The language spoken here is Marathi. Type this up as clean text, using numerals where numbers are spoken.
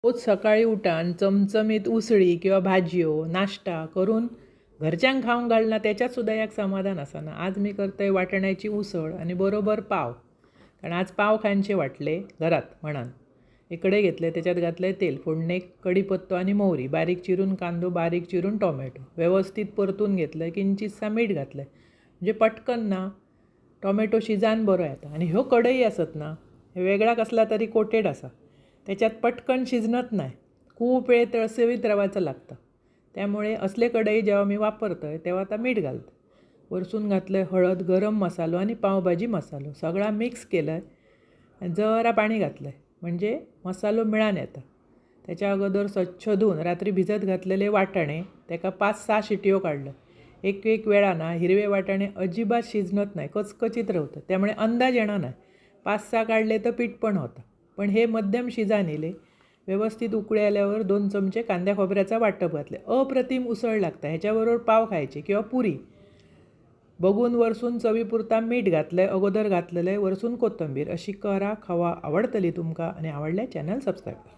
रोज सकाळी उठान चमचमीत उसळी किंवा भाजयो नाश्ता करून घरच्यांक खावंक घालना त्याच्यात सुद्धा एक समाधान असना. आज मी करतोय वाटाण्याची उसळ आणि बरोबर पाव. कारण आज पाव खायचे वाटले घरात म्हणान. इकडे घेतले, त्याच्यात घातले तेल, फोडणेक कढीपत्तो आणि मोहरी, बारीक चिरून कांदो, बारीक चिरून टोमॅटो व्यवस्थित परतून घेतलं, किंचितसा मीठ घातलं. म्हणजे पटकन ना टोमॅटो शिजान बरो येता. आणि ह्यो कढई असत ना, हे वेगळा कसला तरी कोटेड असा, त्याच्यात पटकन शिजणत नाही, खूप वेळ तळसवीत राहायचं लागतं. त्यामुळे असले कढई जेव्हा मी वापरतो आहे तेव्हा आता मीठ घालते. वरसून घातलं आहे हळद, गरम मसालो आणि पावभाजी मसालो सगळा मिक्स केलं आहे आणि जरा पाणी घातलं आहे म्हणजे मसालो मिळान येतं. त्याच्या अगोदर स्वच्छ धुवून रात्री भिजत घातलेले वाटाणे त्याका 5-6 शिट्यो काढलं. एक वेळा हिरवे वाटाणे अजिबात शिजणत नाही, कचकचित राहतं, त्यामुळे अंदाज येणार नाही. 5-6 काढले तर पीठ पण होतं. पण हे मध्यम शिजान येले. व्यवस्थित उकळी आल्यावर 2 चमचे कांद्या खोबऱ्याचा वाटप घातले. अप्रतिम उसळ लागतं. ह्याच्याबरोबर पाव खायचे किंवा पुरी. बघून वरसून चवीपुरता मीठ घातलं आहे, अगोदर घातलेलं आहे, वरसून कोथिंबीर. अशी करा, खावा, आवडतली तुमका आणि आवडल्या चॅनल सबस्क्राईब करा.